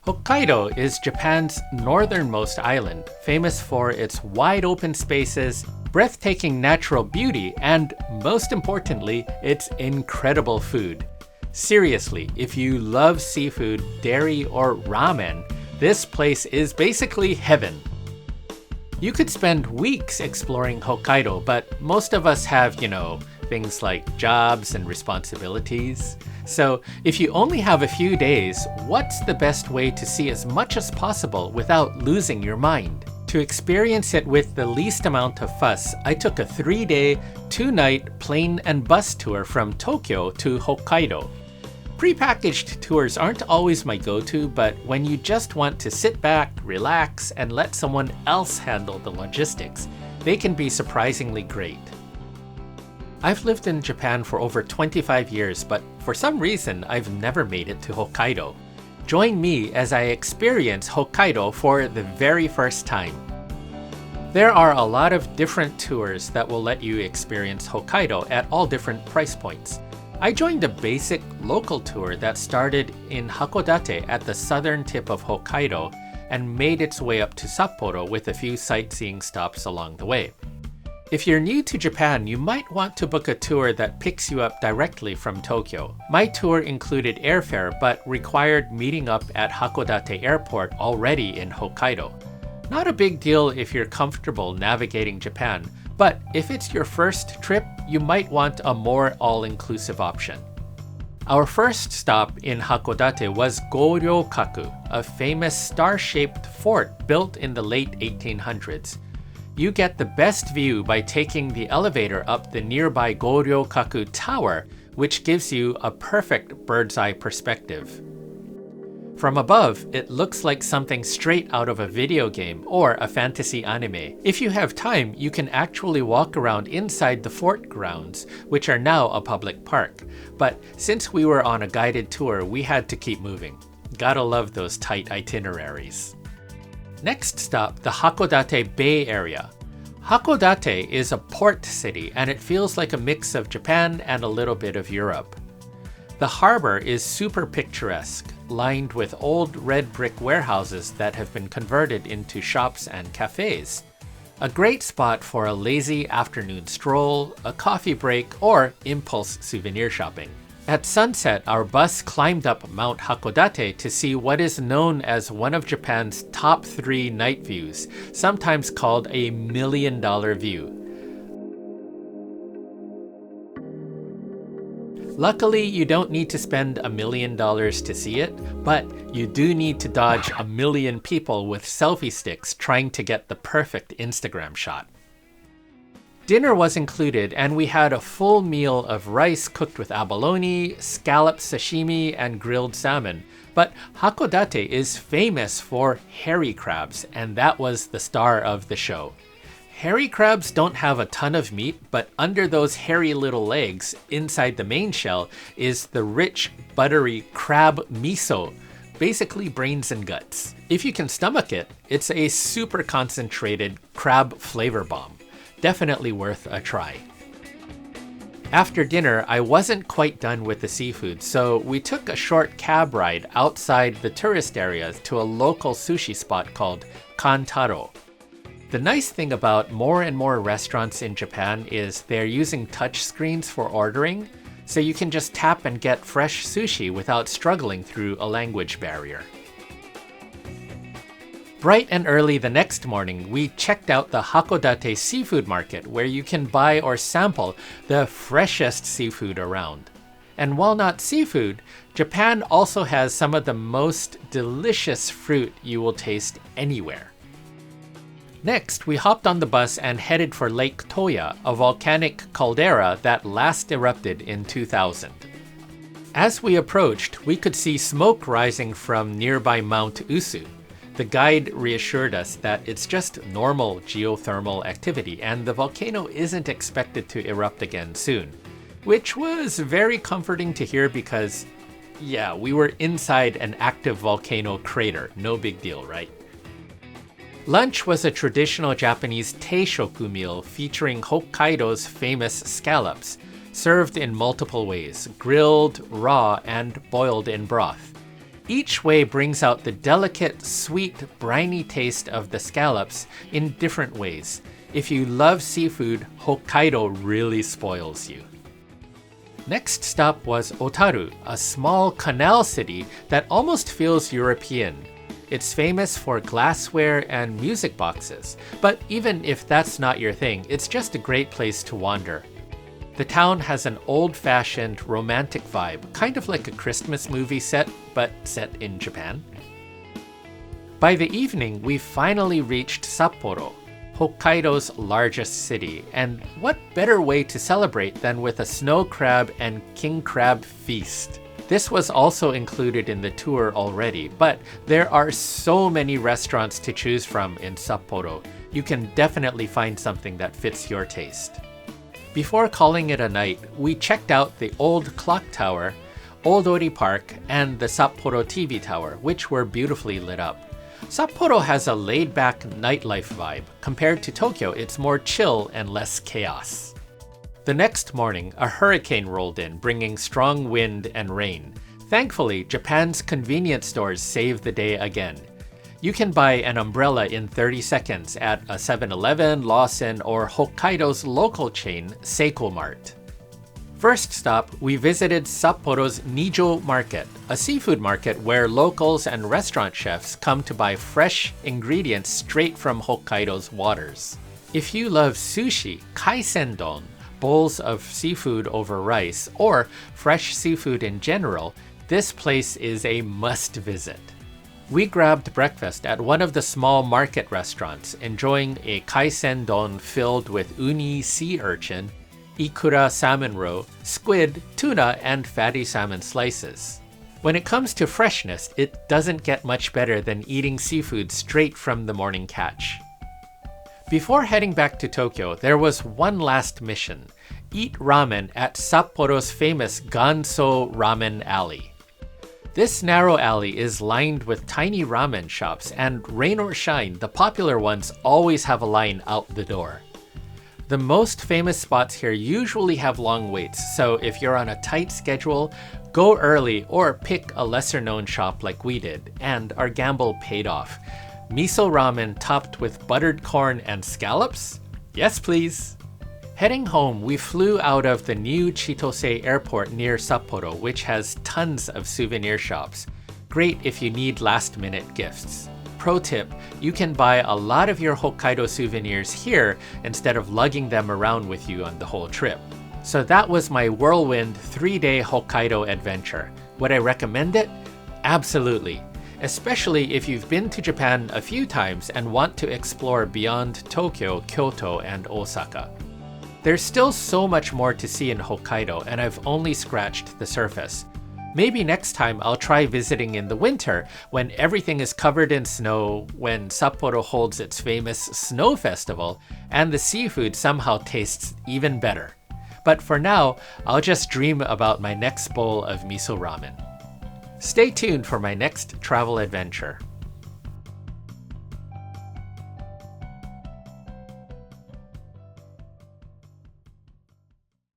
Hokkaido is Japan's northernmost island, famous for its wide open spaces, breathtaking natural beauty, and most importantly, its incredible food. Seriously, if you love seafood, dairy, or ramen, this place is basically heaven. You could spend weeks exploring Hokkaido, but most of us have, things like jobs and responsibilities. So if you only have a few days, what's the best way to see as much as possible without losing your mind? To experience it with the least amount of fuss, I took a 3-day, 2-night plane and bus tour from Tokyo to Hokkaido. Prepackaged tours aren't always my go-to, but when you just want to sit back, relax, and let someone else handle the logistics, they can be surprisingly great. I've lived in Japan for over 25 years, but for some reason, I've never made it to Hokkaido. Join me as I experience Hokkaido for the very first time. There are a lot of different tours that will let you experience Hokkaido at all different price points. I joined a basic local tour that started in Hakodate at the southern tip of Hokkaido and made its way up to Sapporo with a few sightseeing stops along the way. If you're new to Japan, you might want to book a tour that picks you up directly from Tokyo. My tour included airfare but required meeting up at Hakodate Airport already in Hokkaido. Not a big deal if you're comfortable navigating Japan, but if it's your first trip, you might want a more all-inclusive option. Our first stop in Hakodate was Goryokaku, a famous star-shaped fort built in the late 1800s. You get the best view by taking the elevator up the nearby Goryokaku Tower, which gives you a perfect bird's-eye perspective. From above, it looks like something straight out of a video game or a fantasy anime. If you have time, you can actually walk around inside the fort grounds, which are now a public park. But since we were on a guided tour, we had to keep moving. Gotta love those tight itineraries. Next stop, the Hakodate Bay Area. Hakodate is a port city, and it feels like a mix of Japan and a little bit of Europe. The harbor is super picturesque, lined with old red brick warehouses that have been converted into shops and cafes. A great spot for a lazy afternoon stroll, a coffee break, or impulse souvenir shopping. At sunset, our bus climbed up Mount Hakodate to see what is known as one of Japan's top 3 night views, sometimes called a $1 million view. Luckily, you don't need to spend $1 million to see it, but you do need to dodge 1 million people with selfie sticks trying to get the perfect Instagram shot. Dinner was included, and we had a full meal of rice cooked with abalone, scallop sashimi, and grilled salmon. But Hakodate is famous for hairy crabs, and that was the star of the show. Hairy crabs don't have a ton of meat, but under those hairy little legs, inside the main shell, is the rich, buttery crab miso, basically brains and guts. If you can stomach it, it's a super concentrated crab flavor bomb. Definitely worth a try. After dinner, I wasn't quite done with the seafood, so we took a short cab ride outside the tourist area to a local sushi spot called Kantaro. The nice thing about more and more restaurants in Japan is they're using touch screens for ordering, so you can just tap and get fresh sushi without struggling through a language barrier. Bright and early the next morning, we checked out the Hakodate Seafood Market, where you can buy or sample the freshest seafood around. And while not seafood, Japan also has some of the most delicious fruit you will taste anywhere. Next, we hopped on the bus and headed for Lake Toya, a volcanic caldera that last erupted in 2000. As we approached, we could see smoke rising from nearby Mount Usu. The guide reassured us that it's just normal geothermal activity and the volcano isn't expected to erupt again soon, which was very comforting to hear because, yeah, we were inside an active volcano crater. No big deal, right? Lunch was a traditional Japanese teishoku meal featuring Hokkaido's famous scallops, served in multiple ways, grilled, raw, and boiled in broth. Each way brings out the delicate, sweet, briny taste of the scallops in different ways. If you love seafood, Hokkaido really spoils you. Next stop was Otaru, a small canal city that almost feels European. It's famous for glassware and music boxes, but even if that's not your thing, it's just a great place to wander. The town has an old-fashioned romantic vibe, kind of like a Christmas movie set, but set in Japan. By the evening, we finally reached Sapporo, Hokkaido's largest city, and what better way to celebrate than with a snow crab and king crab feast? This was also included in the tour already, but there are so many restaurants to choose from in Sapporo. You can definitely find something that fits your taste. Before calling it a night, we checked out the old clock tower, Odori Park, and the Sapporo TV tower, which were beautifully lit up. Sapporo has a laid-back nightlife vibe. Compared to Tokyo, it's more chill and less chaos. The next morning, a hurricane rolled in, bringing strong wind and rain. Thankfully, Japan's convenience stores saved the day again. You can buy an umbrella in 30 seconds at a 7-Eleven, Lawson, or Hokkaido's local chain, Seiko Mart. First stop, we visited Sapporo's Nijo Market, a seafood market where locals and restaurant chefs come to buy fresh ingredients straight from Hokkaido's waters. If you love sushi, kaisendon, bowls of seafood over rice, or fresh seafood in general, this place is a must visit. We grabbed breakfast at one of the small market restaurants, enjoying a kaisendon filled with uni sea urchin, ikura salmon roe, squid, tuna, and fatty salmon slices. When it comes to freshness, it doesn't get much better than eating seafood straight from the morning catch. Before heading back to Tokyo, there was one last mission: eat ramen at Sapporo's famous Ganso Ramen Alley. This narrow alley is lined with tiny ramen shops, and rain or shine, the popular ones always have a line out the door. The most famous spots here usually have long waits, so if you're on a tight schedule, go early or pick a lesser-known shop like we did, and our gamble paid off. Miso ramen topped with buttered corn and scallops? Yes, please! Heading home, we flew out of the new Chitose airport near Sapporo, which has tons of souvenir shops. Great if you need last-minute gifts. Pro tip, you can buy a lot of your Hokkaido souvenirs here instead of lugging them around with you on the whole trip. So that was my whirlwind 3-day Hokkaido adventure. Would I recommend it? Absolutely. Especially if you've been to Japan a few times and want to explore beyond Tokyo, Kyoto, and Osaka. There's still so much more to see in Hokkaido, and I've only scratched the surface. Maybe next time I'll try visiting in the winter when everything is covered in snow, when Sapporo holds its famous snow festival, and the seafood somehow tastes even better. But for now, I'll just dream about my next bowl of miso ramen. Stay tuned for my next travel adventure.